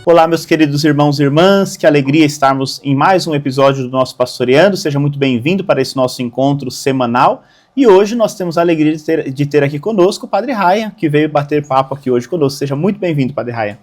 Olá, meus queridos irmãos e irmãs, que alegria estarmos em mais um episódio do nosso Pastoreando. Seja muito bem-vindo para esse nosso encontro semanal. E hoje nós temos a alegria de ter aqui conosco o Padre Ryan, que veio bater papo aqui hoje conosco. Seja muito bem-vindo, Padre Ryan.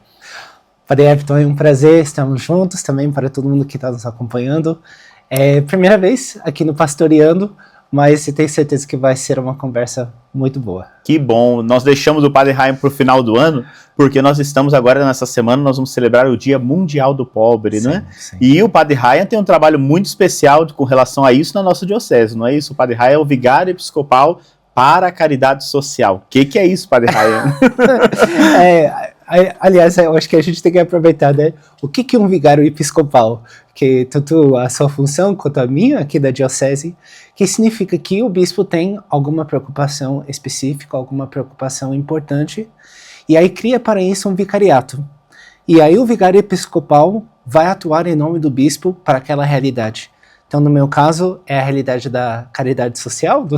Padre Everton, é um prazer, estamos juntos também para todo mundo que está nos acompanhando. É a primeira vez aqui no Pastoreando, mas eu tenho certeza que vai ser uma conversa muito boa. Que bom, nós deixamos o Padre Ryan para o final do ano, porque nós estamos agora nessa semana, nós vamos celebrar o Dia Mundial do Pobre, sim, né? Sim. E o Padre Ryan tem um trabalho muito especial com relação a isso na nossa diocese, não é isso? O Padre Ryan é o vigário episcopal para a caridade social. O que é isso, Padre Ryan? Aliás, eu acho que a gente tem que aproveitar, né? O que é um vigário episcopal? Que tanto a sua função quanto a minha aqui da diocese, que significa que o bispo tem alguma preocupação específica, alguma preocupação importante, e aí cria para isso um vicariato. E aí o vigário episcopal vai atuar em nome do bispo para aquela realidade. Então, no meu caso, é a realidade da caridade social,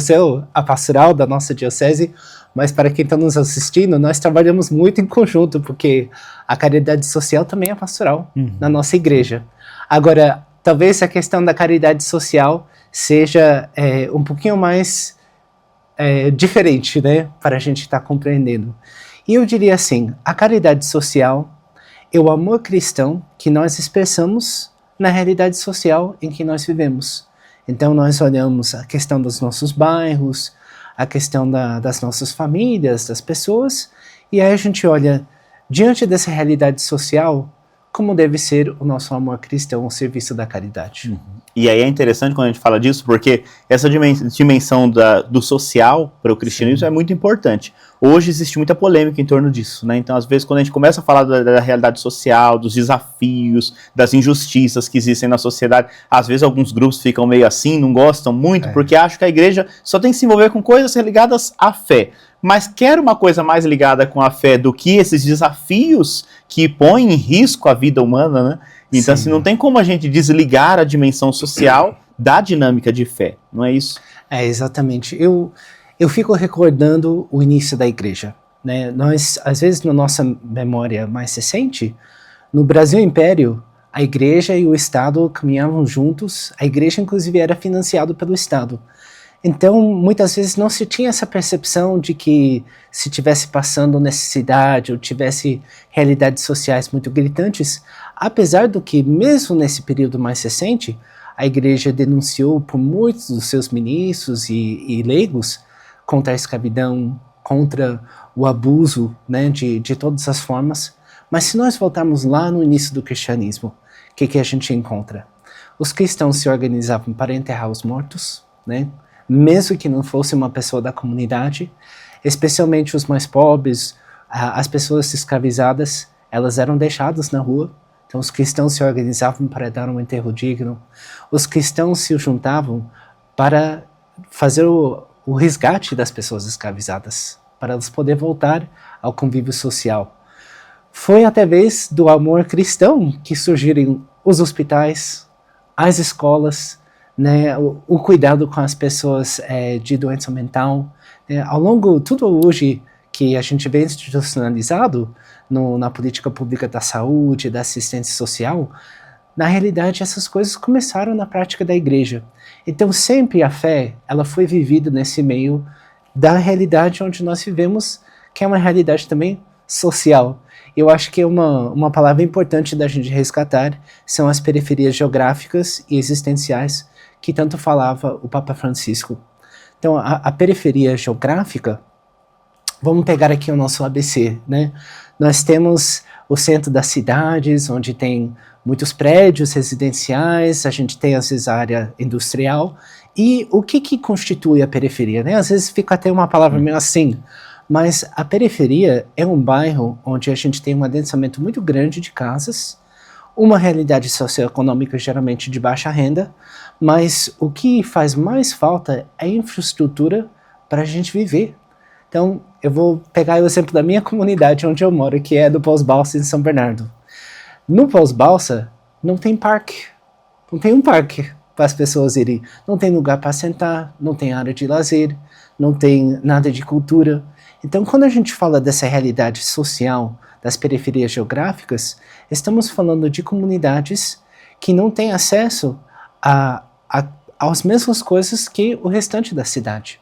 a pastoral da nossa diocese, mas para quem está nos assistindo, nós trabalhamos muito em conjunto, porque a caridade social também é pastoral na nossa igreja. Agora, talvez a questão da caridade social seja um pouquinho mais diferente, né, para a gente estar compreendendo. E eu diria assim, a caridade social é o amor cristão que nós expressamos na realidade social em que nós vivemos. Então nós olhamos a questão dos nossos bairros, a questão das nossas famílias, das pessoas, e aí a gente olha, diante dessa realidade social, como deve ser o nosso amor cristão ao serviço da caridade. E aí é interessante quando a gente fala disso, porque essa dimensão do social para o cristianismo, sim, é muito importante. Hoje existe muita polêmica em torno disso, né? Então, às vezes, quando a gente começa a falar da realidade social, dos desafios, das injustiças que existem na sociedade, às vezes alguns grupos ficam meio assim, não gostam muito, porque acham que a igreja só tem que se envolver com coisas ligadas à fé. Mas quer uma coisa mais ligada com a fé do que esses desafios que põem em risco a vida humana, né? Então, assim, não tem como a gente desligar a dimensão social da dinâmica de fé, não é isso? Exatamente. Eu fico recordando o início da igreja, né? Nós, às vezes, na nossa memória mais recente, no Brasil Império, a igreja e o Estado caminhavam juntos, a igreja, inclusive, era financiada pelo Estado. Então, muitas vezes não se tinha essa percepção de que se tivesse passando necessidade ou tivesse realidades sociais muito gritantes, apesar do que, mesmo nesse período mais recente, a igreja denunciou por muitos dos seus ministros e leigos contra a escravidão, contra o abuso, né, de todas as formas. Mas se nós voltarmos lá no início do cristianismo, o que a gente encontra? Os cristãos se organizavam para enterrar os mortos, né? Mesmo que não fosse uma pessoa da comunidade, especialmente os mais pobres, as pessoas escravizadas, elas eram deixadas na rua. Então os cristãos se organizavam para dar um enterro digno. Os cristãos se juntavam para fazer o resgate das pessoas escravizadas, para elas poderem voltar ao convívio social. Foi através do amor cristão que surgiram os hospitais, as escolas, né, o cuidado com as pessoas de doença mental. Ao longo, tudo hoje que a gente vê institucionalizado na política pública da saúde, da assistência social, na realidade essas coisas começaram na prática da igreja. Então sempre a fé, ela foi vivida nesse meio da realidade onde nós vivemos, que é uma realidade também social. Eu acho que uma palavra importante da gente resgatar são as periferias geográficas e existenciais que tanto falava o Papa Francisco. Então, a periferia geográfica, vamos pegar aqui o nosso ABC, né? Nós temos o centro das cidades, onde tem muitos prédios residenciais, a gente tem, às vezes, a área industrial. E o que constitui a periferia, né? Às vezes fica até uma palavra meio assim, mas a periferia é um bairro onde a gente tem um adensamento muito grande de casas, uma realidade socioeconômica geralmente de baixa renda, mas o que faz mais falta é infraestrutura para a gente viver. Então, eu vou pegar o exemplo da minha comunidade onde eu moro, que é do Pós-Balsa, em São Bernardo. No Pós-Balsa, não tem parque, não tem um parque para as pessoas irem. Não tem lugar para sentar, não tem área de lazer, não tem nada de cultura. Então, quando a gente fala dessa realidade social, das periferias geográficas, estamos falando de comunidades que não têm acesso às mesmas coisas que o restante da cidade.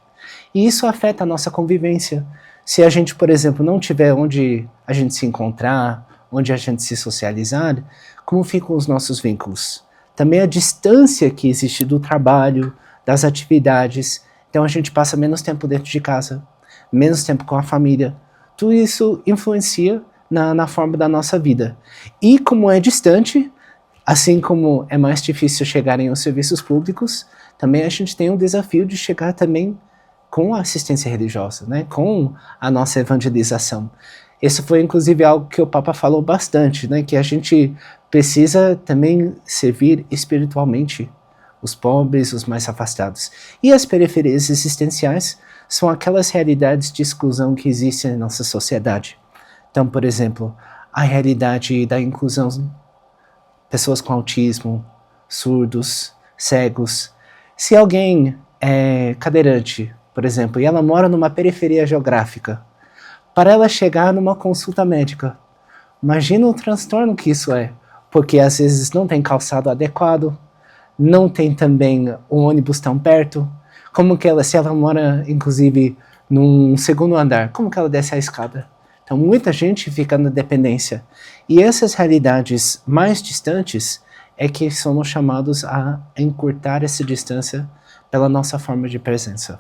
E isso afeta a nossa convivência. Se a gente, por exemplo, não tiver onde a gente se encontrar, onde a gente se socializar, como ficam os nossos vínculos? Também a distância que existe do trabalho, das atividades. Então a gente passa menos tempo dentro de casa, menos tempo com a família. Tudo isso influencia na forma da nossa vida. E como é distante, assim como é mais difícil chegar em os serviços públicos, também a gente tem o desafio de chegar também com a assistência religiosa, né? Com a nossa evangelização. Isso foi inclusive algo que o Papa falou bastante, né? Que a gente precisa também servir espiritualmente os pobres, os mais afastados. E as periferias existenciais são aquelas realidades de exclusão que existem na nossa sociedade. Então, por exemplo, a realidade da inclusão, pessoas com autismo, surdos, cegos. Se alguém é cadeirante, por exemplo, e ela mora numa periferia geográfica, para ela chegar numa consulta médica, imagina o transtorno que isso é, porque às vezes não tem calçado adequado, não tem também um ônibus tão perto, como que ela, se ela mora inclusive num segundo andar, como que ela desce a escada? Então muita gente fica na dependência, e essas realidades mais distantes é que somos chamados a encurtar essa distância pela nossa forma de presença.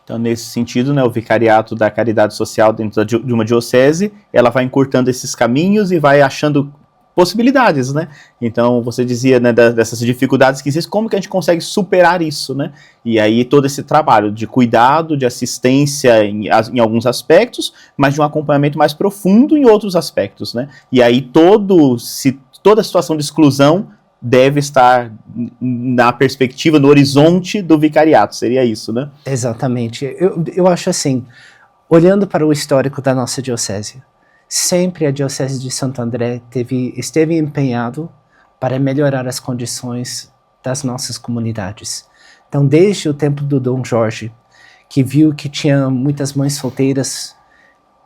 Então, nesse sentido, né, o vicariato da caridade social dentro de uma diocese, ela vai encurtando esses caminhos e vai achando possibilidades, né? Então, você dizia, né, dessas dificuldades que existem, como que a gente consegue superar isso, né? E aí todo esse trabalho de cuidado, de assistência em alguns aspectos, mas de um acompanhamento mais profundo em outros aspectos, né? E aí toda a situação de exclusão deve estar na perspectiva, no horizonte do vicariato, seria isso, né? Exatamente. Eu acho assim, olhando para o histórico da nossa diocese, sempre a Diocese de Santo André esteve empenhado para melhorar as condições das nossas comunidades. Então, desde o tempo do Dom Jorge, que viu que tinha muitas mães solteiras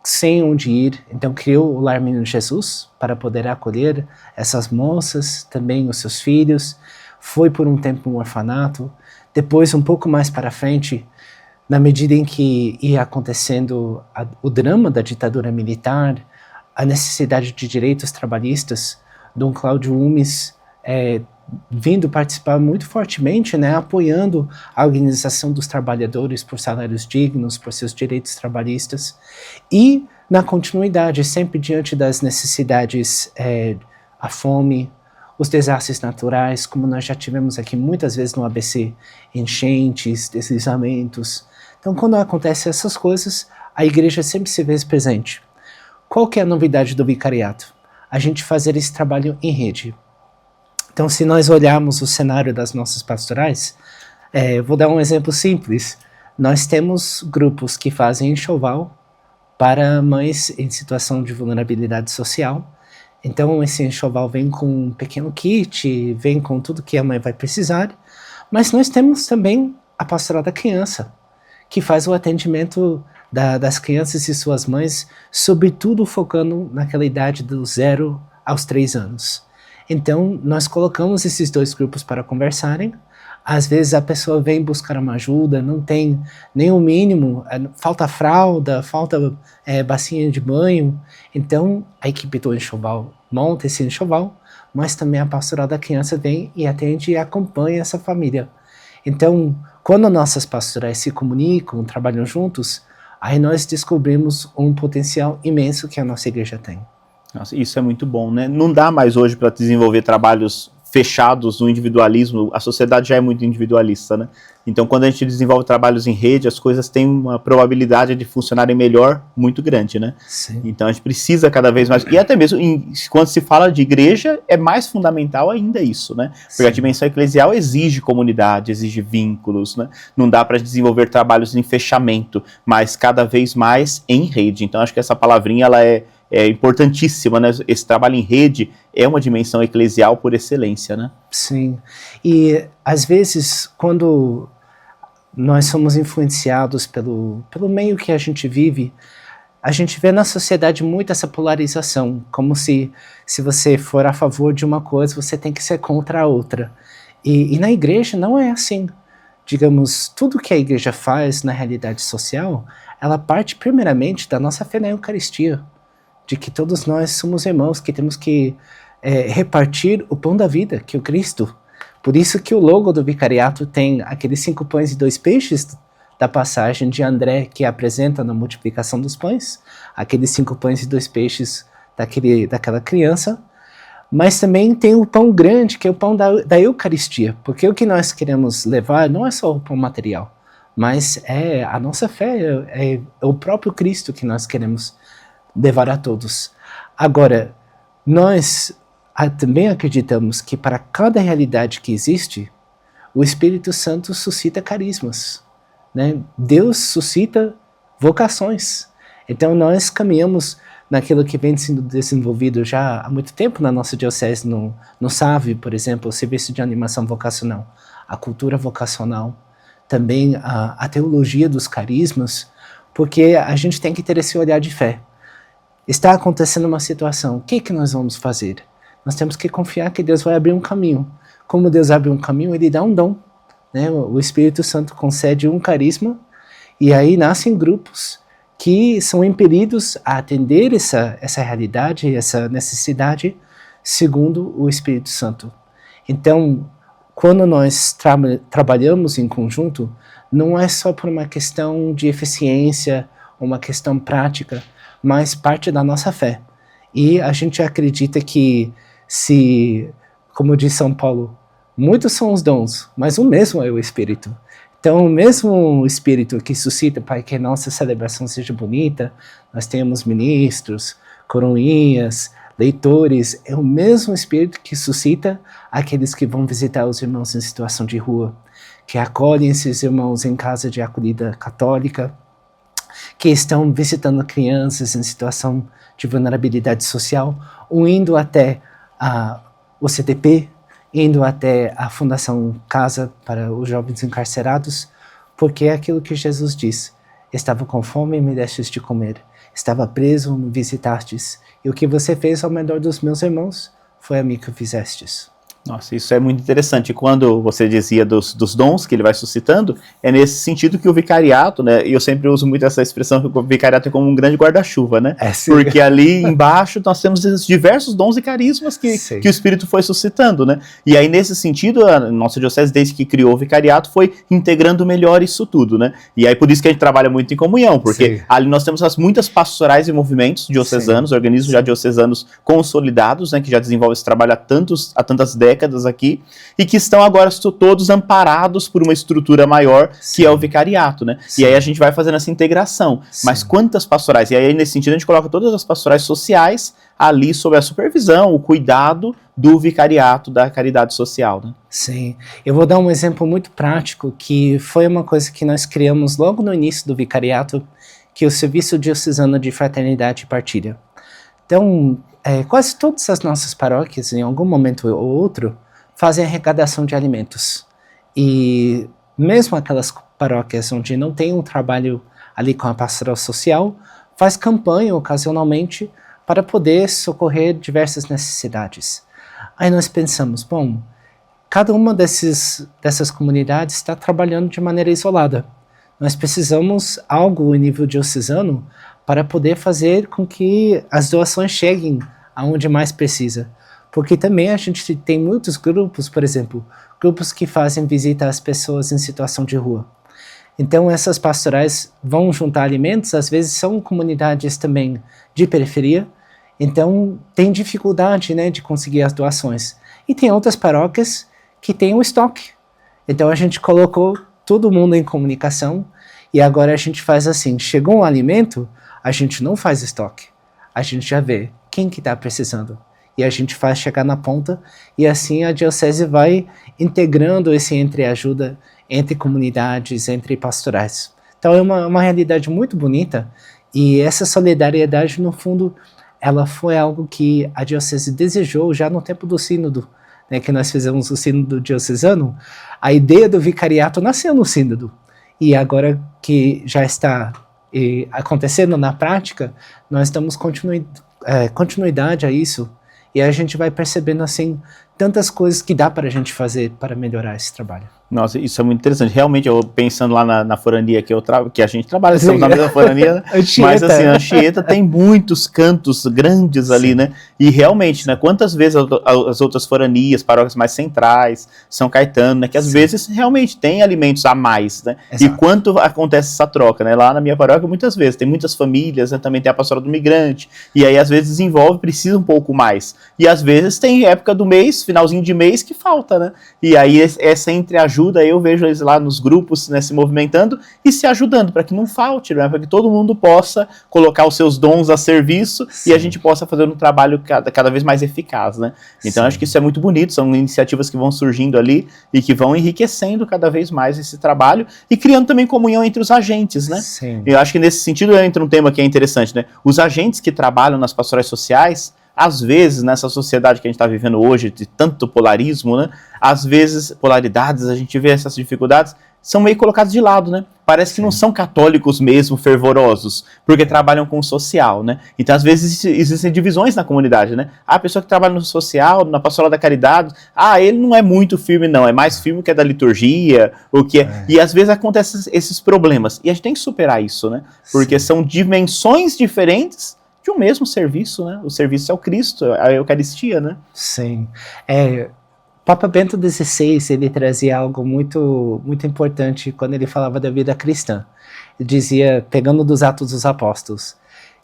sem onde ir, então criou o Lar Menino Jesus para poder acolher essas moças, também os seus filhos. Foi por um tempo um orfanato. Depois, um pouco mais para frente, na medida em que ia acontecendo o drama da ditadura militar, a necessidade de direitos trabalhistas, Dom Cláudio Umes vindo participar muito fortemente, né, apoiando a organização dos trabalhadores por salários dignos, por seus direitos trabalhistas, e na continuidade, sempre diante das necessidades, a fome, os desastres naturais, como nós já tivemos aqui muitas vezes no ABC, enchentes, deslizamentos. Então, quando acontecem essas coisas, a igreja sempre se vê presente. Qual que é a novidade do vicariato? A gente fazer esse trabalho em rede. Então, se nós olharmos o cenário das nossas pastorais, vou dar um exemplo simples. Nós temos grupos que fazem enxoval para mães em situação de vulnerabilidade social. Então, esse enxoval vem com um pequeno kit, vem com tudo que a mãe vai precisar. Mas nós temos também a pastoral da criança, que faz o atendimento das crianças e suas mães, sobretudo focando naquela idade do 0 aos 3 anos. Então, nós colocamos esses dois grupos para conversarem. Às vezes a pessoa vem buscar uma ajuda, não tem nem o mínimo, falta fralda, falta bacinha de banho. Então, a equipe do enxoval monta esse enxoval, mas também a pastoral da criança vem e atende e acompanha essa família. Então, quando nossas pastorais se comunicam, trabalham juntos, aí nós descobrimos um potencial imenso que a nossa igreja tem. Nossa, isso é muito bom, né? Não dá mais hoje para desenvolver trabalhos fechados no individualismo, a sociedade já é muito individualista, né? Então, quando a gente desenvolve trabalhos em rede, as coisas têm uma probabilidade de funcionarem melhor muito grande, né? Sim. Então, a gente precisa cada vez mais, e até mesmo quando se fala de igreja, é mais fundamental ainda isso, né? Porque a dimensão eclesial exige comunidade, exige vínculos, né? Não dá para desenvolver trabalhos em fechamento, mas cada vez mais em rede. Então, acho que essa palavrinha, ela é importantíssima, né? Esse trabalho em rede é uma dimensão eclesial por excelência, né? Sim, e às vezes quando nós somos influenciados pelo meio que a gente vive, a gente vê na sociedade muito essa polarização, como se você for a favor de uma coisa, você tem que ser contra a outra. E na igreja não é assim. Digamos, tudo que a igreja faz na realidade social, ela parte primeiramente da nossa fé na Eucaristia, de que todos nós somos irmãos, que temos que repartir o pão da vida, que é o Cristo. Por isso que o logo do vicariato tem aqueles 5 pães e 2 peixes da passagem de André, que apresenta na multiplicação dos pães, aqueles 5 pães e 2 peixes daquela criança, mas também tem o pão grande, que é o pão da Eucaristia, porque o que nós queremos levar não é só o pão material, mas é a nossa fé, é o próprio Cristo que nós queremos levar a todos. Agora, nós também acreditamos que para cada realidade que existe, o Espírito Santo suscita carismas, né? Deus suscita vocações. Então nós caminhamos naquilo que vem sendo desenvolvido já há muito tempo na nossa diocese, no SAV, por exemplo, o Serviço de Animação Vocacional, a cultura vocacional, também a teologia dos carismas, porque a gente tem que ter esse olhar de fé. Está acontecendo uma situação, o que nós vamos fazer? Nós temos que confiar que Deus vai abrir um caminho. Como Deus abre um caminho, Ele dá um dom, né? O Espírito Santo concede um carisma, e aí nascem grupos que são impelidos a atender essa realidade, essa necessidade, segundo o Espírito Santo. Então, quando nós trabalhamos em conjunto, não é só por uma questão de eficiência, uma questão prática, mas parte da nossa fé. E a gente acredita que como diz São Paulo, muitos são os dons, mas o mesmo é o Espírito. Então, o mesmo Espírito que suscita para que a nossa celebração seja bonita, nós temos ministros, coroinhas, leitores, é o mesmo Espírito que suscita aqueles que vão visitar os irmãos em situação de rua, que acolhem esses irmãos em casa de acolhida católica, que estão visitando crianças em situação de vulnerabilidade social, ou indo até o CTP, indo até a Fundação Casa para os Jovens Encarcerados, porque é aquilo que Jesus diz: estava com fome e me destes de comer, estava preso, me visitastes, e o que você fez ao menor dos meus irmãos, foi a mim que o fizestes. Nossa, isso é muito interessante. Quando você dizia dos dons que ele vai suscitando, é nesse sentido que o vicariato, né, e eu sempre uso muito essa expressão, que o vicariato é como um grande guarda-chuva, né? Porque ali embaixo nós temos esses diversos dons e carismas que o Espírito foi suscitando, né? E aí, nesse sentido, a nossa diocese, desde que criou o vicariato, foi integrando melhor isso tudo, né? E aí, por isso que a gente trabalha muito em comunhão, porque ali nós temos muitas pastorais e movimentos diocesanos, organismos já diocesanos consolidados, né, que já desenvolvem esse trabalho há tantas décadas aqui, e que estão agora todos amparados por uma estrutura maior, que é o vicariato, né? E aí a gente vai fazendo essa integração. Mas quantas pastorais? E aí, nesse sentido, a gente coloca todas as pastorais sociais ali sob a supervisão, o cuidado do vicariato da caridade social, né? Sim. Eu vou dar um exemplo muito prático, que foi uma coisa que nós criamos logo no início do vicariato, que é o Serviço Diocesano de Fraternidade e Partilha. Então, quase todas as nossas paróquias, em algum momento ou outro, fazem arrecadação de alimentos. E mesmo aquelas paróquias onde não tem um trabalho ali com a pastoral social, faz campanha ocasionalmente para poder socorrer diversas necessidades. Aí nós pensamos, bom, cada uma dessas comunidades está trabalhando de maneira isolada. Nós precisamos algo em nível diocesano para poder fazer com que as doações cheguem aonde mais precisa. Porque também a gente tem muitos grupos, por exemplo, grupos que fazem visita às pessoas em situação de rua. Então essas pastorais vão juntar alimentos, às vezes são comunidades também de periferia, então tem dificuldade, né, de conseguir as doações. E tem outras paróquias que têm o estoque. Então a gente colocou todo mundo em comunicação, e agora a gente faz assim, chegou um alimento, a gente não faz estoque, a gente já vê quem que está precisando, e a gente faz chegar na ponta, e assim a diocese vai integrando esse entreajuda entre comunidades, entre pastorais. Então é uma realidade muito bonita, e essa solidariedade, no fundo, ela foi algo que a diocese desejou já no tempo do sínodo, né, que nós fizemos o sínodo diocesano. A ideia do vicariato nasceu no sínodo, e agora que já está e acontecendo na prática, nós damos continuidade a isso, e a gente vai percebendo assim tantas coisas que dá para a gente fazer para melhorar esse trabalho. Nossa, isso é muito interessante. Realmente, eu pensando lá na forania que a gente trabalha, estamos na mesma forania, né? Mas assim, a Anchieta tem muitos cantos grandes ali, né? E realmente, né? Quantas vezes as outras foranias, paróquias mais centrais, São Caetano, né? Que às vezes realmente tem alimentos a mais, né? Exato. E quanto acontece essa troca, né? Lá na minha paróquia, muitas vezes, tem muitas famílias, né? Também tem a pastoral do migrante, e aí às vezes desenvolve, precisa um pouco mais. E às vezes tem época do mês, finalzinho de mês, que falta, né? E aí essa entreajuda, eu vejo eles lá nos grupos, né, se movimentando e se ajudando para que não falte, né, para que todo mundo possa colocar os seus dons a serviço. Sim. E a gente possa fazer um trabalho cada vez mais eficaz, né? Então acho que isso é muito bonito, são iniciativas que vão surgindo ali e que vão enriquecendo cada vez mais esse trabalho e criando também comunhão entre os agentes, né? Sim. Eu acho que nesse sentido entra um tema que é interessante, né? Os agentes que trabalham nas pastorais sociais, às vezes, nessa sociedade que a gente está vivendo hoje, de tanto polarismo, né? Às vezes, polaridades, a gente vê essas dificuldades, são meio colocadas de lado, né? Parece que não são católicos mesmo, fervorosos, porque trabalham com o social, né? Então, às vezes, existem divisões na comunidade, né? A pessoa que trabalha no social, na pastoral da caridade, ele não é muito firme, não, é mais firme que é da liturgia, o que é. E, às vezes, acontecem esses problemas. E a gente tem que superar isso, né? Porque são dimensões diferentes de um mesmo serviço, né? O serviço é o Cristo, a Eucaristia, né? Sim. Papa Bento XVI, ele trazia algo muito, muito importante quando ele falava da vida cristã. Ele dizia, pegando dos Atos dos Apóstolos,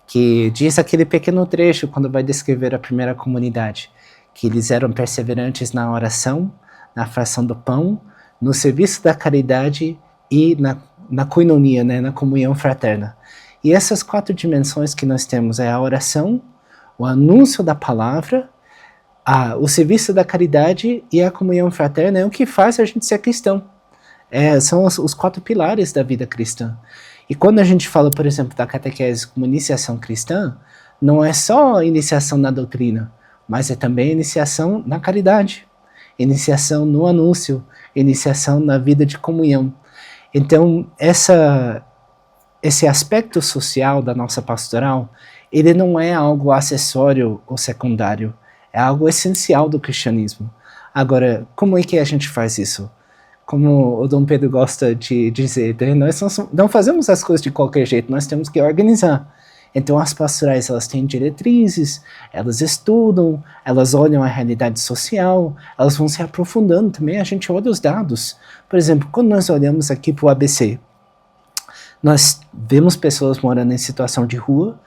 que diz aquele pequeno trecho quando vai descrever a primeira comunidade, que eles eram perseverantes na oração, na fração do pão, no serviço da caridade e na koinonia, né? Na comunhão fraterna. E essas 4 dimensões que nós temos é a oração, o anúncio da palavra, o serviço da caridade e a comunhão fraterna é o que faz a gente ser cristão. São os 4 pilares da vida cristã. E quando a gente fala, por exemplo, da catequese como iniciação cristã, não é só iniciação na doutrina, mas é também iniciação na caridade, iniciação no anúncio, iniciação na vida de comunhão. Então, esse aspecto social da nossa pastoral, ele não é algo acessório ou secundário, é algo essencial do cristianismo. Agora, como é que a gente faz isso? Como o Dom Pedro gosta de dizer, nós não fazemos as coisas de qualquer jeito, nós temos que organizar. Então as pastorais, elas têm diretrizes, elas estudam, elas olham a realidade social, elas vão se aprofundando também, a gente olha os dados. Por exemplo, quando nós olhamos aqui para o ABC, nós vemos pessoas morando em situação de rua,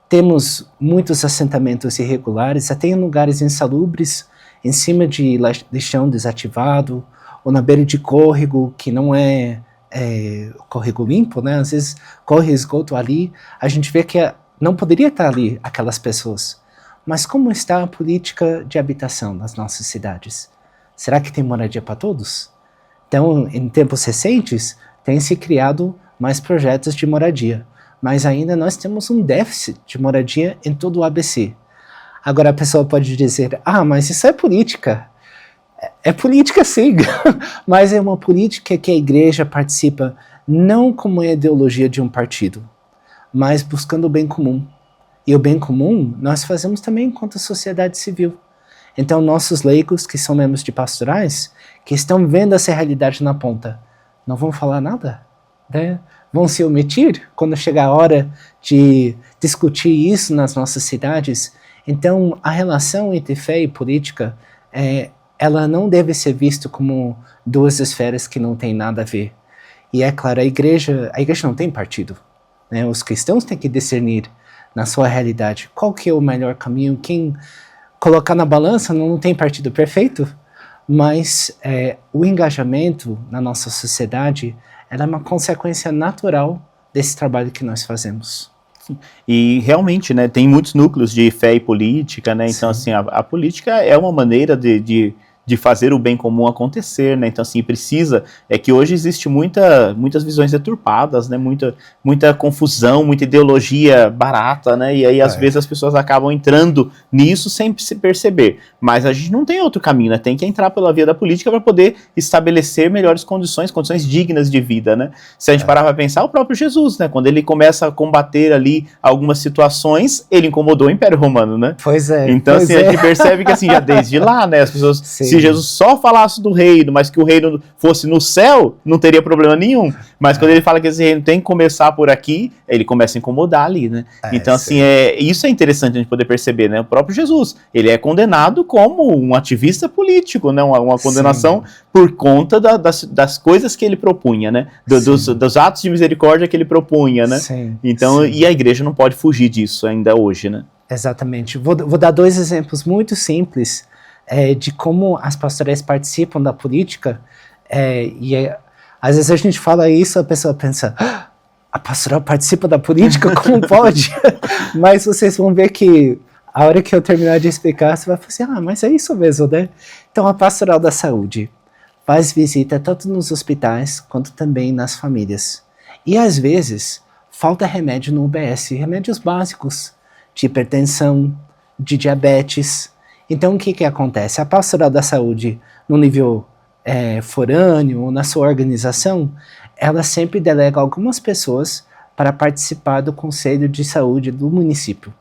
temos muitos assentamentos irregulares, até em lugares insalubres, em cima de lixão desativado, ou na beira de córrego, que não é córrego limpo, né? Às vezes corre esgoto ali, a gente vê que não poderia estar ali aquelas pessoas. Mas como está a política de habitação nas nossas cidades? Será que tem moradia para todos? Então, em tempos recentes, tem se criado mais projetos de moradia, mas ainda nós temos um déficit de moradia em todo o ABC. Agora a pessoa pode dizer, mas isso é política. É política sim, mas é uma política que a igreja participa não como a ideologia de um partido, mas buscando o bem comum. E o bem comum nós fazemos também enquanto sociedade civil. Então nossos leigos, que são membros de pastorais, que estão vendo essa realidade na ponta, não vão falar nada, né? Vão se omitir quando chegar a hora de discutir isso nas nossas cidades. Então, a relação entre fé e política, ela não deve ser vista como 2 esferas que não têm nada a ver. E é claro, a igreja não tem partido, né? Os cristãos têm que discernir na sua realidade qual que é o melhor caminho. Quem colocar na balança não tem partido perfeito, mas o engajamento na nossa sociedade, ela é uma consequência natural desse trabalho que nós fazemos. E realmente, né, tem muitos núcleos de fé e política, né? Então, assim, a política é uma maneira de de fazer o bem comum acontecer, né? Então, assim, precisa, é que hoje existe muitas visões deturpadas, né? Muita confusão, muita ideologia barata, né? E aí, às vezes, as pessoas acabam entrando nisso sem se perceber. Mas a gente não tem outro caminho, né? Tem que entrar pela via da política para poder estabelecer melhores condições dignas de vida, né? Se a gente parar para pensar, o próprio Jesus, né? Quando ele começa a combater ali algumas situações, ele incomodou o Império Romano, né? Pois é. Então, assim, a gente percebe que, assim, já desde lá, né? As pessoas, se Jesus só falasse do reino, mas que o reino fosse no céu, não teria problema nenhum. Mas quando ele fala que esse reino tem que começar por aqui, ele começa a incomodar ali, né? Então, assim, isso é interessante a gente poder perceber, né? O próprio Jesus, ele é condenado como um ativista político, né? Uma condenação por conta das coisas que ele propunha, né? Dos atos de misericórdia que ele propunha, né? Então, e a igreja não pode fugir disso ainda hoje, né? Exatamente. Vou dar 2 exemplos muito simples de como as pastorais participam da política, às vezes a gente fala isso, a pessoa pensa, a pastoral participa da política? Como pode? Mas vocês vão ver que a hora que eu terminar de explicar, você vai falar assim, mas é isso mesmo, né? Então, a pastoral da saúde faz visita tanto nos hospitais, quanto também nas famílias. E, às vezes, falta remédio no UBS, remédios básicos, de hipertensão, de diabetes. Então, o que acontece? A pastoral da saúde, no nível forâneo, na sua organização, ela sempre delega algumas pessoas para participar do Conselho de Saúde do município.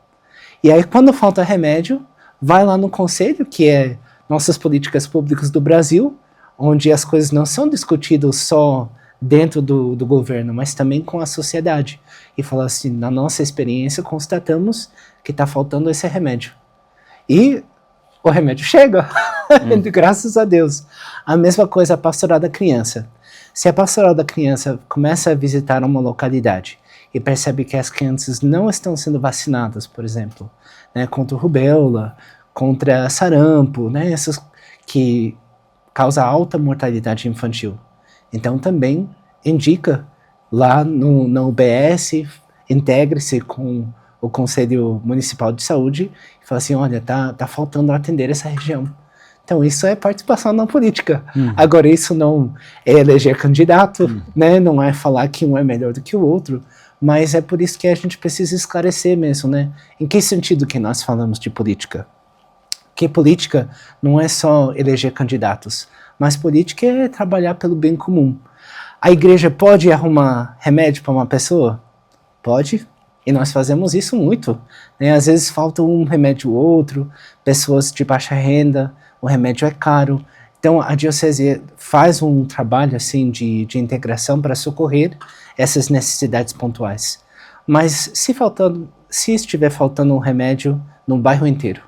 E aí, quando falta remédio, vai lá no conselho, que é Nossas Políticas Públicas do Brasil, onde as coisas não são discutidas só dentro do governo, mas também com a sociedade. E fala assim, na nossa experiência, constatamos que está faltando esse remédio. E o remédio chega, graças a Deus. A mesma coisa a pastoral da criança. Se a pastoral da criança começa a visitar uma localidade e percebe que as crianças não estão sendo vacinadas, por exemplo, né, contra rubéola, contra sarampo, né, essas que causam alta mortalidade infantil. Então também indica lá no UBS, integre-se com o Conselho Municipal de Saúde e fala assim, olha, tá faltando atender essa região. Então isso é participação na política. Agora isso não é eleger candidato, né? Não é falar que um é melhor do que o outro, mas é por isso que a gente precisa esclarecer mesmo, né? Em que sentido que nós falamos de política? Que política não é só eleger candidatos, mas política é trabalhar pelo bem comum. A igreja pode arrumar remédio para uma pessoa? Pode. E nós fazemos isso muito, né? Às vezes falta um remédio ou outro, pessoas de baixa renda, o remédio é caro. Então a diocese faz um trabalho assim de integração para socorrer essas necessidades pontuais. Mas se estiver faltando um remédio no bairro inteiro,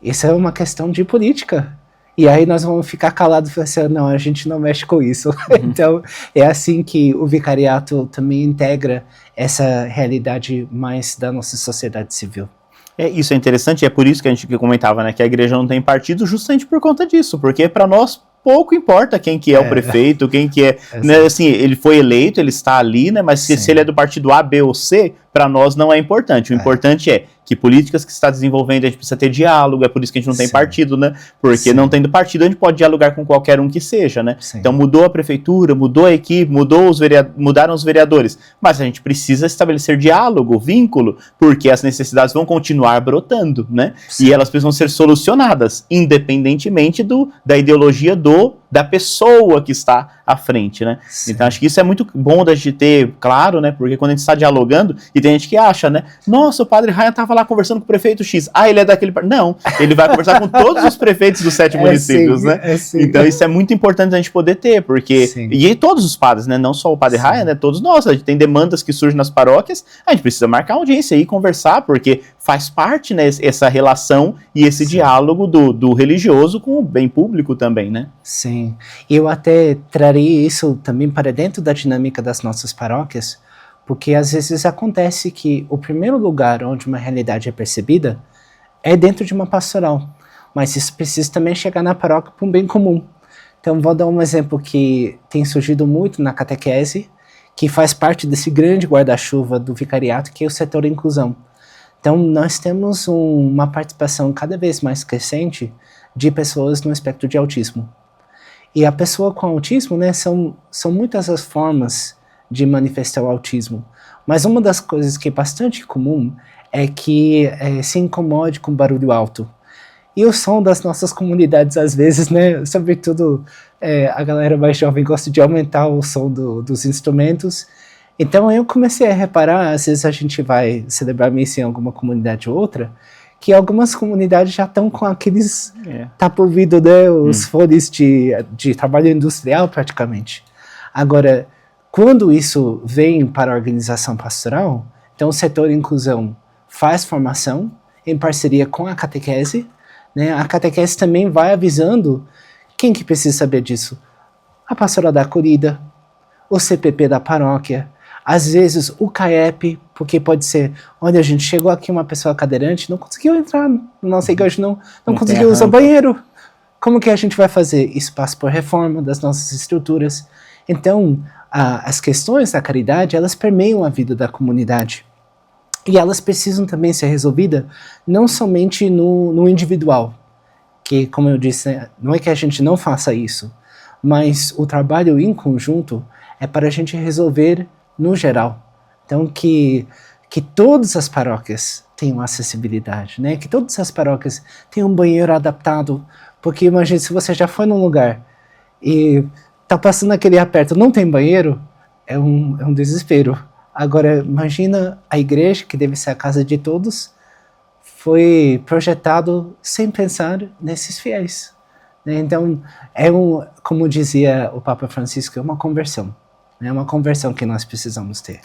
isso é uma questão de política. E aí nós vamos ficar calados e falar assim, não, a gente não mexe com isso. Então, é assim que o vicariato também integra essa realidade mais da nossa sociedade civil. Isso é interessante, é por isso que a gente comentava, né, que a igreja não tem partido, justamente por conta disso, porque para nós pouco importa quem que é o prefeito, quem que é, né, assim, ele foi eleito, ele está ali, né, mas se ele é do partido A, B ou C, para nós não é importante. O importante é que políticas que está desenvolvendo, a gente precisa ter diálogo, é por isso que a gente não tem partido, né? Porque não tendo partido, a gente pode dialogar com qualquer um que seja, né? Então mudou a prefeitura, mudou a equipe, mudaram os vereadores, mas a gente precisa estabelecer diálogo, vínculo, porque as necessidades vão continuar brotando, né? E elas precisam ser solucionadas, independentemente da ideologia da pessoa que está à frente, né? Então acho que isso é muito bom da gente ter claro, né? Porque quando a gente está dialogando, e tem gente que acha, né? Nossa, o padre Ryan estava lá conversando com o prefeito X. Ele é daquele... Não, ele vai conversar com todos os prefeitos dos 7 municípios, né? Então isso é muito importante a gente poder ter, porque... E todos os padres, né? Não só o padre Ryan, né? Todos nós. A gente tem demandas que surgem nas paróquias, a gente precisa marcar audiência e conversar, porque faz parte, né? Essa relação e esse diálogo do religioso com o bem público também, né? Sim. Eu até traria isso também para dentro da dinâmica das nossas paróquias, porque às vezes acontece que o primeiro lugar onde uma realidade é percebida é dentro de uma pastoral, mas isso precisa também chegar na paróquia para um bem comum. Então vou dar um exemplo que tem surgido muito na catequese, que faz parte desse grande guarda-chuva do vicariato, que é o setor inclusão. Então nós temos uma participação cada vez mais crescente de pessoas no espectro de autismo. E a pessoa com autismo, né, são muitas as formas de manifestar o autismo, mas uma das coisas que é bastante comum é que se incomode com barulho alto. E o som das nossas comunidades, às vezes, né, sobretudo a galera mais jovem gosta de aumentar o som dos instrumentos. Então eu comecei a reparar, às vezes a gente vai celebrar missa em alguma comunidade ou outra, que algumas comunidades já estão com aqueles tapa-ouvido, né, os fones de trabalho industrial praticamente. Agora, quando isso vem para a organização pastoral, então o setor inclusão faz formação em parceria com a catequese, né, a catequese também vai avisando quem que precisa saber disso. A pastoral da acolhida, o CPP da paróquia, às vezes o CAEP, porque pode ser, olha, a gente chegou aqui uma pessoa cadeirante, não conseguiu entrar na nossa igreja, não conseguiu usar o banheiro. Como que a gente vai fazer? Isso passa por reforma das nossas estruturas. Então, as questões da caridade, elas permeiam a vida da comunidade. E elas precisam também ser resolvidas não somente no individual, que, como eu disse, né, não é que a gente não faça isso, mas o trabalho em conjunto é para a gente resolver no geral. Então, que todas as paróquias tenham acessibilidade, né? Que todas as paróquias tenham um banheiro adaptado, porque imagine se você já foi num lugar e tá passando aquele aperto, não tem banheiro, é um desespero. Agora, imagina a igreja, que deve ser a casa de todos, foi projetado sem pensar nesses fiéis, né? Então, como dizia o Papa Francisco, é uma conversão. É uma conversão que nós precisamos ter.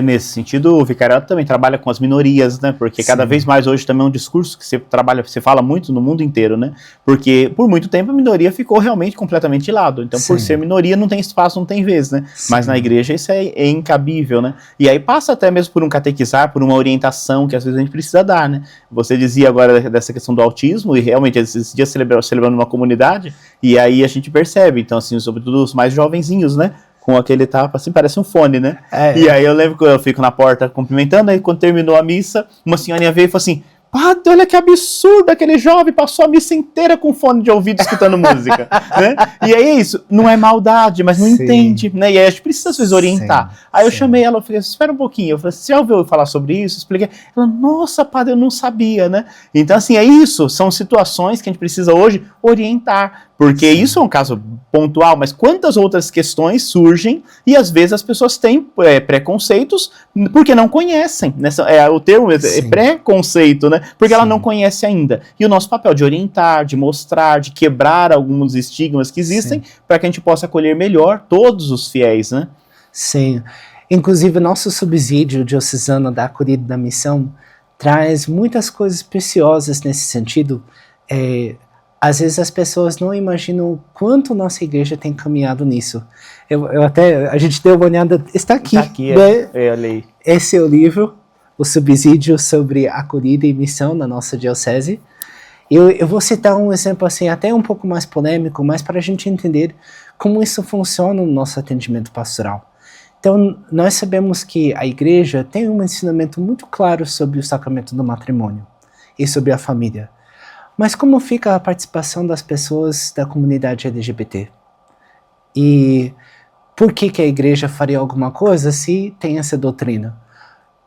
Nesse sentido, o vicariato também trabalha com as minorias, né? Porque cada vez mais hoje também é um discurso que você fala muito no mundo inteiro, né? Porque por muito tempo a minoria ficou realmente completamente de lado. Então, por ser minoria, não tem espaço, não tem vez, né? Mas na igreja isso é incabível, né? E aí passa até mesmo por um catequizar, por uma orientação que às vezes a gente precisa dar, né? Você dizia agora dessa questão do autismo, e realmente esses dias celebrando uma comunidade, e aí a gente percebe, então assim, sobretudo os mais jovenzinhos, né? Com aquele tapa, assim, parece um fone, né? E aí eu lembro que eu fico na porta cumprimentando, aí quando terminou a missa, uma senhorinha veio e falou assim, padre, olha que absurdo, aquele jovem passou a missa inteira com fone de ouvido escutando música, né? E aí é isso, não é maldade, mas não entende, né? E aí a gente precisa às vezes orientar. Aí eu chamei ela, eu falei, espera um pouquinho, eu falei, você já ouviu falar sobre isso? Eu expliquei. Ela, nossa, padre, eu não sabia, né? Então assim, é isso, são situações que a gente precisa hoje orientar, porque isso é um caso pontual, mas quantas outras questões surgem e às vezes as pessoas têm preconceitos porque não conhecem, né? O termo é preconceito, né? Porque ela não conhece ainda. E o nosso papel de orientar, de mostrar, de quebrar alguns estigmas que existem para que a gente possa acolher melhor todos os fiéis, né? Sim. Inclusive, nosso subsídio diocesano da acolhida da missão traz muitas coisas preciosas nesse sentido. Às vezes as pessoas não imaginam o quanto nossa igreja tem caminhado nisso. A gente deu uma olhada, está aqui, né? Olha aí. Esse é o livro, o subsídio sobre acolhida e missão na nossa diocese. Eu vou citar um exemplo assim, até um pouco mais polêmico, mas para a gente entender como isso funciona no nosso atendimento pastoral. Então, nós sabemos que a igreja tem um ensinamento muito claro sobre o sacramento do matrimônio e sobre a família. Mas como fica a participação das pessoas da comunidade LGBT? E por que a igreja faria alguma coisa se tem essa doutrina?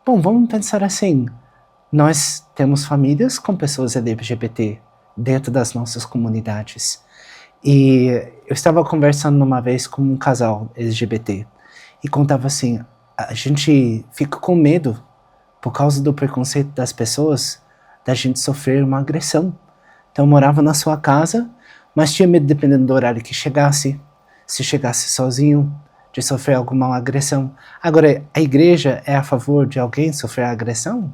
Bom, vamos pensar assim. Nós temos famílias com pessoas LGBT dentro das nossas comunidades. E eu estava conversando uma vez com um casal LGBT e contava assim, a gente fica com medo, por causa do preconceito das pessoas, da gente sofrer uma agressão. Então morava na sua casa, mas tinha medo, dependendo do horário que chegasse, se chegasse sozinho, de sofrer alguma agressão. Agora, a igreja é a favor de alguém sofrer agressão?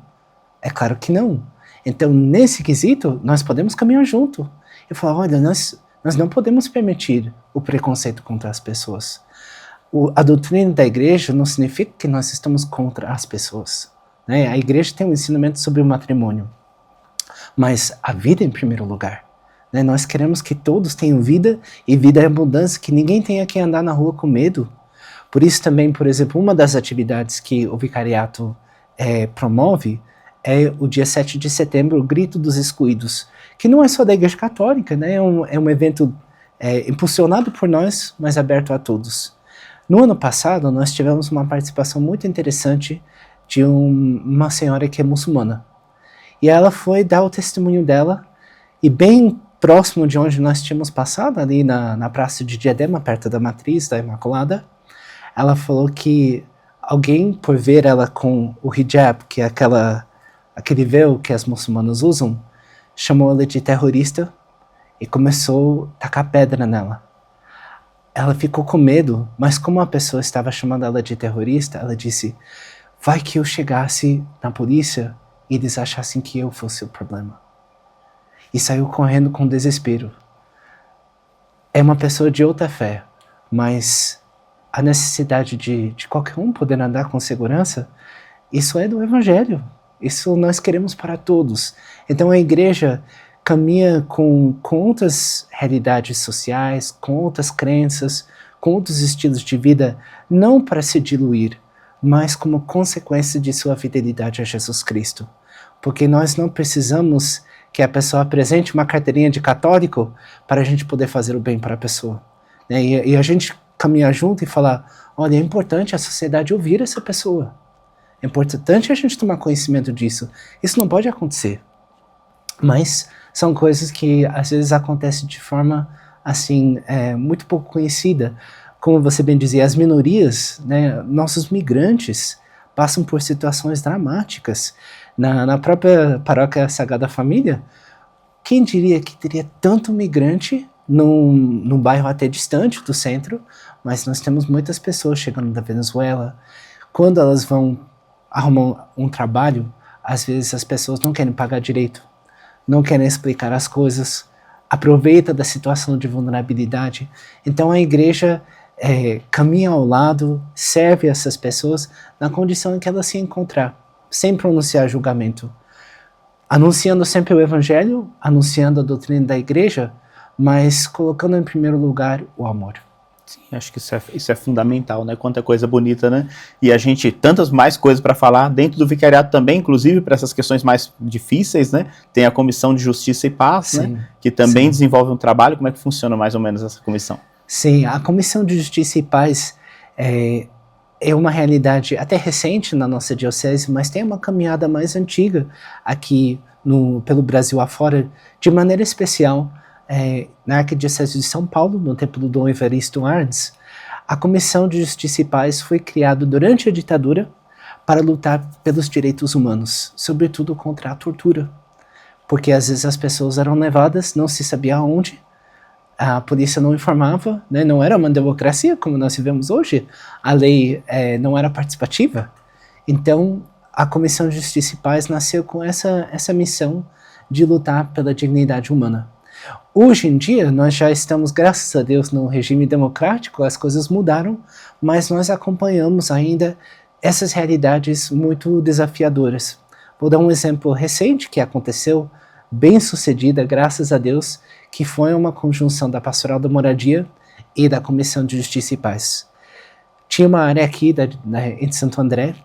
É claro que não. Então, nesse quesito, nós podemos caminhar junto. Eu falo, olha, nós não podemos permitir o preconceito contra as pessoas. A doutrina da igreja não significa que nós estamos contra as pessoas, né? A igreja tem um ensinamento sobre o matrimônio, mas a vida em primeiro lugar, né? Nós queremos que todos tenham vida e vida em abundância, que ninguém tenha que andar na rua com medo. Por isso também, por exemplo, uma das atividades que o vicariato promove é o dia 7 de setembro, o Grito dos Excluídos, que não é só da Igreja Católica, né? É um evento impulsionado por nós, mas aberto a todos. No ano passado, nós tivemos uma participação muito interessante de uma senhora que é muçulmana. E ela foi dar o testemunho dela, e bem próximo de onde nós tínhamos passado, ali na Praça de Diadema, perto da Matriz da Imaculada, ela falou que alguém, por ver ela com o hijab, que é aquele véu que as muçulmanas usam, chamou ela de terrorista e começou a tacar pedra nela. Ela ficou com medo, mas como a pessoa estava chamando ela de terrorista, ela disse, vai que eu chegasse na polícia e eles achassem que eu fosse o problema. E saiu correndo com desespero. É uma pessoa de outra fé, mas a necessidade de qualquer um poder andar com segurança, isso é do Evangelho. Isso nós queremos para todos. Então a igreja caminha com outras realidades sociais, com outras crenças, com outros estilos de vida, não para se diluir, mas como consequência de sua fidelidade a Jesus Cristo. Porque nós não precisamos que a pessoa apresente uma carteirinha de católico para a gente poder fazer o bem para a pessoa. E a gente caminhar junto e falar, olha, é importante a sociedade ouvir essa pessoa. É importante a gente tomar conhecimento disso. Isso não pode acontecer. Mas são coisas que às vezes acontecem de forma assim, muito pouco conhecida. Como você bem dizia, as minorias, né, nossos migrantes, passam por situações dramáticas. Na própria Paróquia Sagrada Família, quem diria que teria tanto migrante num bairro até distante do centro, mas nós temos muitas pessoas chegando da Venezuela. Quando elas vão arrumar um trabalho, às vezes as pessoas não querem pagar direito, não querem explicar as coisas, aproveita da situação de vulnerabilidade. Então a igreja caminha ao lado, serve essas pessoas na condição em que elas se encontrar, sem pronunciar julgamento, anunciando sempre o Evangelho, anunciando a doutrina da igreja, mas colocando em primeiro lugar o amor. Sim, acho que isso é fundamental, né? Quanta coisa bonita, né? E a gente, tantas mais coisas para falar dentro do vicariato também, inclusive para essas questões mais difíceis, né? Tem a Comissão de Justiça e Paz, sim, né? Que também desenvolve um trabalho. Como é que funciona mais ou menos essa comissão? Sim, a Comissão de Justiça e Paz é uma realidade até recente na nossa diocese, mas tem uma caminhada mais antiga aqui pelo Brasil afora, de maneira especial na Arquidiocese de São Paulo, no tempo do Dom Evaristo Arns. A Comissão de Justiça e Paz foi criada durante a ditadura para lutar pelos direitos humanos, sobretudo contra a tortura, porque às vezes as pessoas eram levadas, não se sabia aonde, a polícia não informava, né? Não era uma democracia como nós vivemos hoje, a lei não era participativa. Então, a Comissão de Justiça e Paz nasceu com essa missão de lutar pela dignidade humana. Hoje em dia, nós já estamos, graças a Deus, no regime democrático, as coisas mudaram, mas nós acompanhamos ainda essas realidades muito desafiadoras. Vou dar um exemplo recente que aconteceu, bem sucedida, graças a Deus, que foi uma conjunção da Pastoral da Moradia e da Comissão de Justiça e Paz. Tinha uma área aqui em Santo André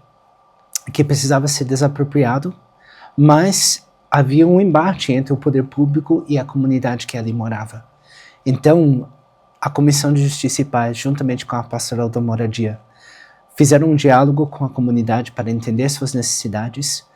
que precisava ser desapropriado, mas havia um embate entre o poder público e a comunidade que ali morava. Então, a Comissão de Justiça e Paz, juntamente com a Pastoral da Moradia, fizeram um diálogo com a comunidade para entender suas necessidades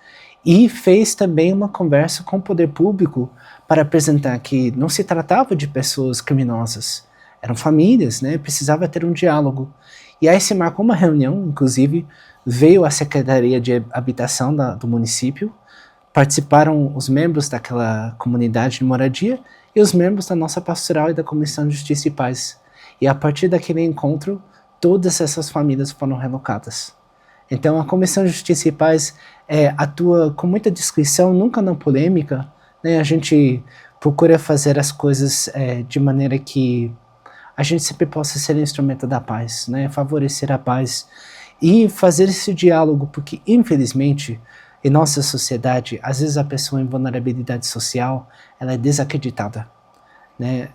e fez também uma conversa com o poder público para apresentar que não se tratava de pessoas criminosas, eram famílias, né? Precisava ter um diálogo. E aí se marcou uma reunião, inclusive veio a Secretaria de Habitação do município, participaram os membros daquela comunidade de moradia e os membros da nossa pastoral e da Comissão de Justiça e Paz. E a partir daquele encontro, todas essas famílias foram relocadas. Então a Comissão de Justiça e Paz atua com muita discrição, nunca na polêmica, né? A gente procura fazer as coisas de maneira que a gente sempre possa ser instrumento da paz, né? Favorecer a paz e fazer esse diálogo, porque infelizmente em nossa sociedade, às vezes a pessoa em vulnerabilidade social, ela é desacreditada, né?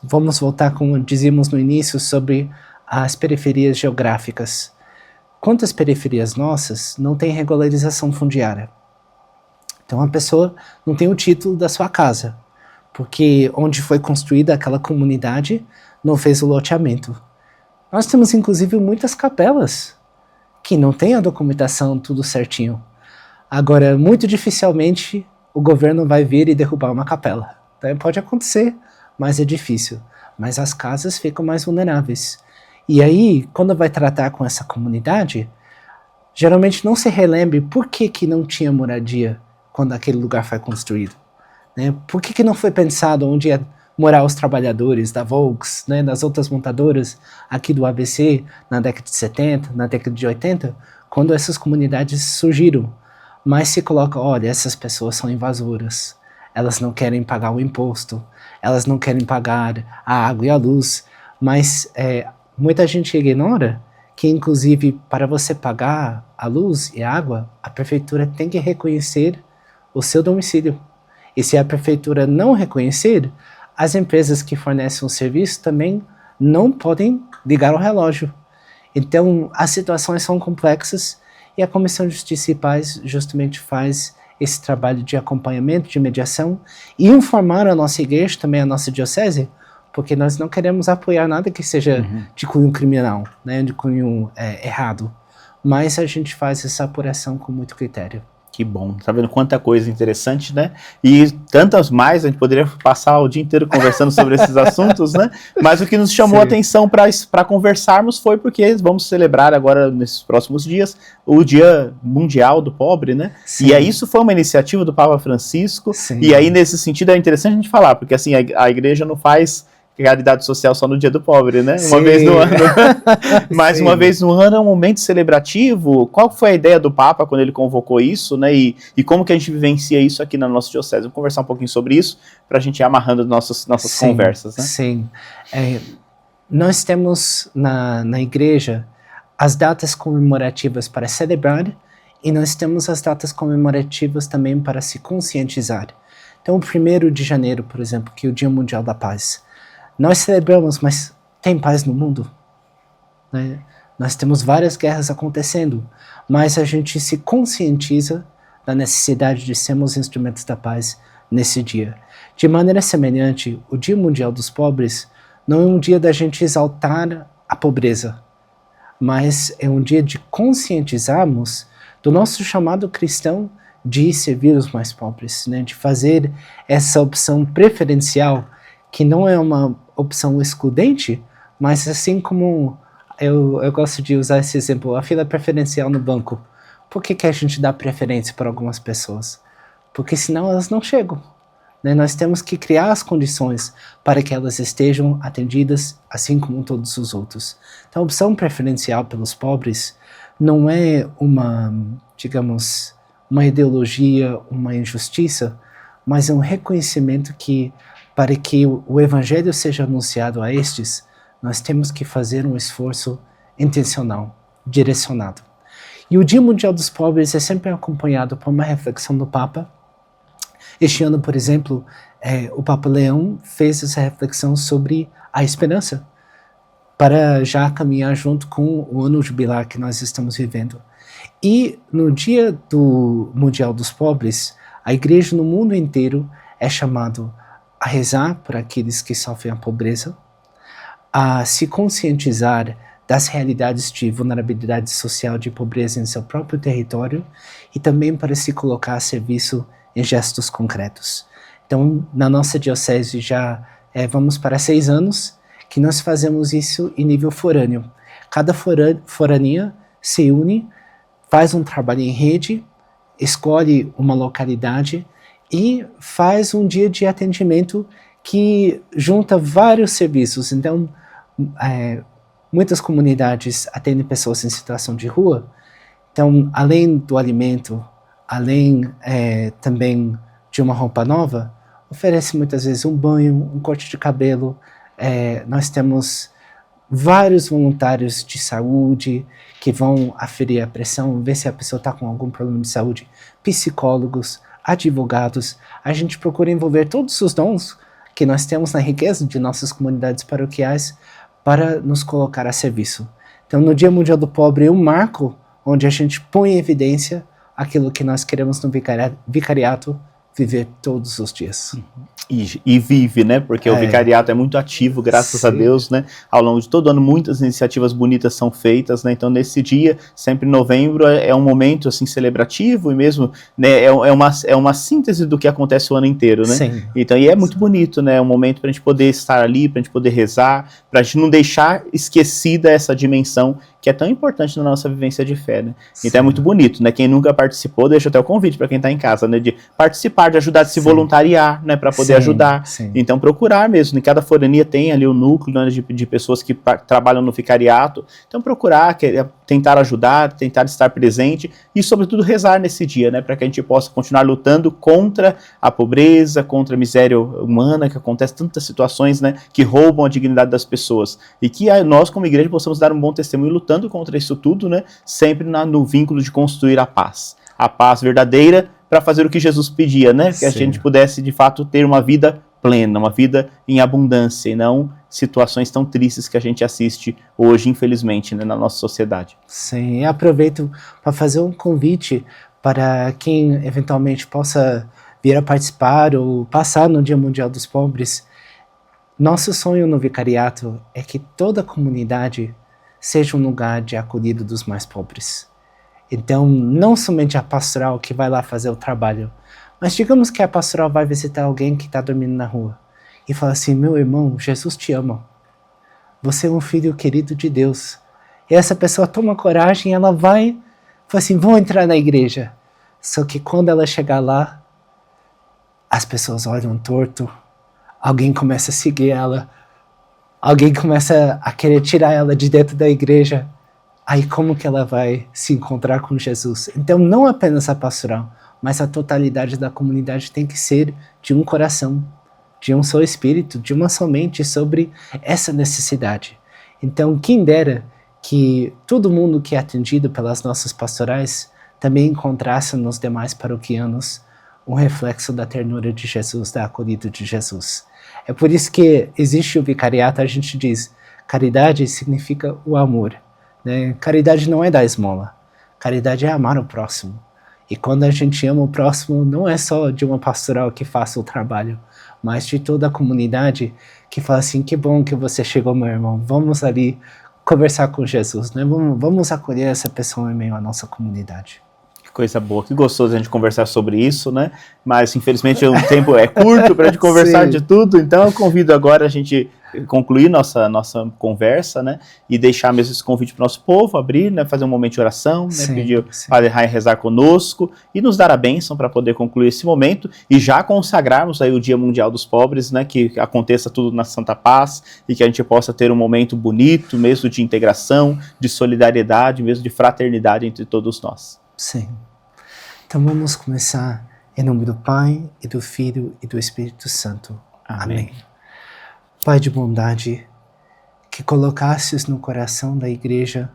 Vamos voltar, como dizíamos no início, sobre as periferias geográficas. Quantas periferias nossas não têm regularização fundiária? Então a pessoa não tem o título da sua casa, porque onde foi construída aquela comunidade não fez o loteamento. Nós temos inclusive muitas capelas que não tem a documentação tudo certinho. Agora, muito dificilmente o governo vai vir e derrubar uma capela. Então, pode acontecer, mas é difícil. Mas as casas ficam mais vulneráveis. E aí, quando vai tratar com essa comunidade, geralmente não se relembre por que não tinha moradia quando aquele lugar foi construído. Né? Por que não foi pensado onde ia morar os trabalhadores da Volks, né, das outras montadoras aqui do ABC, na década de 70, na década de 80, quando essas comunidades surgiram. Mas se coloca, olha, essas pessoas são invasoras, elas não querem pagar o imposto, elas não querem pagar a água e a luz, mas muita gente ignora que, inclusive, para você pagar a luz e a água, a prefeitura tem que reconhecer o seu domicílio. E se a prefeitura não reconhecer, as empresas que fornecem o serviço também não podem ligar o relógio. Então, as situações são complexas e a Comissão de Justiça e Paz justamente faz esse trabalho de acompanhamento, de mediação e informar a nossa igreja, também a nossa diocese, porque nós não queremos apoiar nada que seja de cunho criminal, né, de cunho errado. Mas a gente faz essa apuração com muito critério. Que bom, tá vendo quanta coisa interessante, né? E tantas mais, a gente poderia passar o dia inteiro conversando sobre esses assuntos, né? Mas o que nos chamou a atenção para conversarmos foi porque vamos celebrar agora, nesses próximos dias, o Dia Mundial do Pobre, né? Sim. E aí isso foi uma iniciativa do Papa Francisco. Sim. E aí, nesse sentido, é interessante a gente falar, porque assim, a igreja não faz caridade social só no Dia do Pobre, né? Uma vez no ano. Mas uma vez no ano é um momento celebrativo. Qual foi a ideia do Papa quando ele convocou isso, né? E como que a gente vivencia isso aqui na nossa diocese? Vamos conversar um pouquinho sobre isso para a gente ir amarrando nossas conversas, né? Sim. Nós temos na igreja as datas comemorativas para celebrar e nós temos as datas comemorativas também para se conscientizar. Então, o 1º de janeiro, por exemplo, que é o Dia Mundial da Paz. Nós celebramos, mas tem paz no mundo? Né? Nós temos várias guerras acontecendo, mas a gente se conscientiza da necessidade de sermos instrumentos da paz nesse dia. De maneira semelhante, o Dia Mundial dos Pobres não é um dia da gente exaltar a pobreza, mas é um dia de conscientizarmos do nosso chamado cristão de servir os mais pobres, né? De fazer essa opção preferencial, que não é uma opção excludente, mas assim como eu gosto de usar esse exemplo, a fila preferencial no banco. Por que a gente dá preferência para algumas pessoas? Porque senão elas não chegam. Né? Nós temos que criar as condições para que elas estejam atendidas, assim como todos os outros. Então a opção preferencial pelos pobres não é uma, digamos, uma ideologia, uma injustiça, mas é um reconhecimento que para que o evangelho seja anunciado a estes, nós temos que fazer um esforço intencional, direcionado. E o Dia Mundial dos Pobres é sempre acompanhado por uma reflexão do Papa. Este ano, por exemplo, o Papa Leão fez essa reflexão sobre a esperança, para já caminhar junto com o ano jubilar que nós estamos vivendo. E no Dia do Mundial dos Pobres, a igreja no mundo inteiro é chamada a rezar por aqueles que sofrem a pobreza, a se conscientizar das realidades de vulnerabilidade social, de pobreza em seu próprio território e também para se colocar a serviço em gestos concretos. Então, na nossa diocese já vamos para 6 anos que nós fazemos isso em nível forâneo. Cada forania se une, faz um trabalho em rede, escolhe uma localidade e faz um dia de atendimento que junta vários serviços. Então, muitas comunidades atendem pessoas em situação de rua. Então, além do alimento, além também de uma roupa nova, oferece muitas vezes um banho, um corte de cabelo. Nós temos vários voluntários de saúde que vão aferir a pressão, ver se a pessoa está com algum problema de saúde, psicólogos, advogados. A gente procura envolver todos os dons que nós temos na riqueza de nossas comunidades paroquiais para nos colocar a serviço. Então, no Dia Mundial do Pobre, é um marco onde a gente põe em evidência aquilo que nós queremos no vicariato viver todos os dias. E vive, né? Porque o vicariato é muito ativo, graças a Deus, né? Ao longo de todo ano, muitas iniciativas bonitas são feitas, né? Então, nesse dia, sempre em novembro, é um momento, assim, celebrativo e mesmo, né? É uma síntese do que acontece o ano inteiro, né? Sim. Então, e é muito bonito, né? É um momento pra gente poder estar ali, pra gente poder rezar, pra gente não deixar esquecida essa dimensão que é tão importante na nossa vivência de fé, né? Então é muito bonito, né? Quem nunca participou, deixa até o convite para quem está em casa, né? De participar, de ajudar, de se voluntariar, né? Para poder ajudar. Então procurar mesmo, em cada forania tem ali o núcleo, né, de pessoas que trabalham no vicariato. Então procurar, tentar ajudar, tentar estar presente e sobretudo rezar nesse dia, né? Para que a gente possa continuar lutando contra a pobreza, contra a miséria humana, que acontece tantas situações, né? Que roubam a dignidade das pessoas. E que nós como igreja possamos dar um bom testemunho lutando contra isso tudo, né? Sempre no vínculo de construir a paz verdadeira, para fazer o que Jesus pedia, né? Que a gente pudesse de fato ter uma vida plena, uma vida em abundância e não situações tão tristes que a gente assiste hoje, infelizmente, né, na nossa sociedade. Sim, e aproveito para fazer um convite para quem eventualmente possa vir a participar ou passar no Dia Mundial dos Pobres. Nosso sonho no vicariato é que toda a comunidade seja um lugar de acolhida dos mais pobres. Então, não somente a pastoral que vai lá fazer o trabalho, mas digamos que a pastoral vai visitar alguém que está dormindo na rua e fala assim: meu irmão, Jesus te ama. Você é um filho querido de Deus. E essa pessoa toma coragem, ela vai, fala assim, vou entrar na igreja. Só que quando ela chegar lá, as pessoas olham torto, alguém começa a seguir ela, alguém começa a querer tirar ela de dentro da igreja. Aí como que ela vai se encontrar com Jesus? Então não apenas a pastoral, mas a totalidade da comunidade tem que ser de um coração, de um só espírito, de uma só mente sobre essa necessidade. Então quem dera que todo mundo que é atendido pelas nossas pastorais também encontrasse nos demais paroquianos um reflexo da ternura de Jesus, da acolhida de Jesus. É por isso que existe o vicariato, a gente diz, caridade significa o amor. Né? Caridade não é dar esmola, caridade é amar o próximo. E quando a gente ama o próximo, não é só de uma pastoral que faça o trabalho, mas de toda a comunidade que fala assim, que bom que você chegou, meu irmão, vamos ali conversar com Jesus, né? Vamos acolher essa pessoa em meio à nossa comunidade. Coisa boa, que gostoso a gente conversar sobre isso, né? Mas infelizmente o tempo é curto para a gente conversar de tudo, então eu convido agora a gente concluir nossa conversa, né? E deixar mesmo esse convite para o nosso povo, abrir, né? Fazer um momento de oração, né? Pedir o Padre Rai rezar conosco e nos dar a bênção para poder concluir esse momento e já consagrarmos aí o Dia Mundial dos Pobres, né? Que aconteça tudo na Santa Paz e que a gente possa ter um momento bonito, mesmo de integração, de solidariedade, mesmo de fraternidade entre todos nós. Sim. Então vamos começar em nome do Pai, e do Filho, e do Espírito Santo. Amém. Pai de bondade, que colocastes no coração da Igreja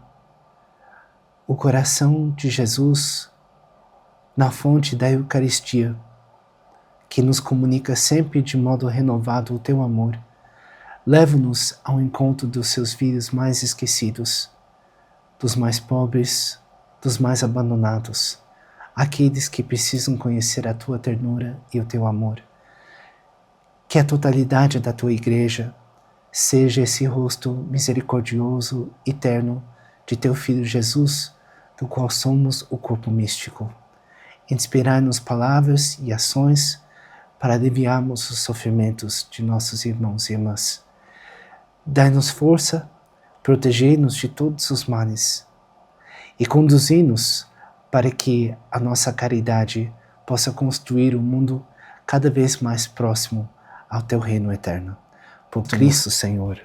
o coração de Jesus na fonte da Eucaristia, que nos comunica sempre de modo renovado o teu amor, leva-nos ao encontro dos seus filhos mais esquecidos, dos mais pobres, dos mais abandonados, aqueles que precisam conhecer a tua ternura e o teu amor. Que a totalidade da tua igreja seja esse rosto misericordioso e terno de teu Filho Jesus, do qual somos o corpo místico. Inspirai-nos palavras e ações para aliviarmos os sofrimentos de nossos irmãos e irmãs. Dai-nos força, protegei-nos de todos os males e conduzi-nos para que a nossa caridade possa construir um mundo cada vez mais próximo ao teu reino eterno. Por Cristo, Senhor.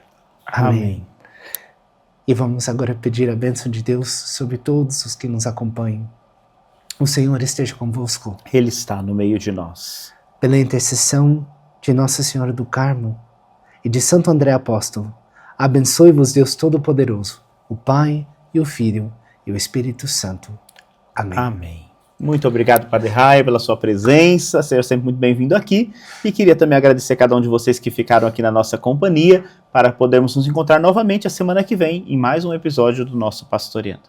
Amém. E vamos agora pedir a bênção de Deus sobre todos os que nos acompanham. O Senhor esteja convosco. Ele está no meio de nós. Pela intercessão de Nossa Senhora do Carmo e de Santo André Apóstolo, abençoe-vos Deus Todo-Poderoso, o Pai e o Filho e o Espírito Santo. Amém. Amém. Muito obrigado, Padre Rai, pela sua presença, seja sempre muito bem-vindo aqui. E queria também agradecer a cada um de vocês que ficaram aqui na nossa companhia, para podermos nos encontrar novamente a semana que vem, em mais um episódio do nosso Pastoreando.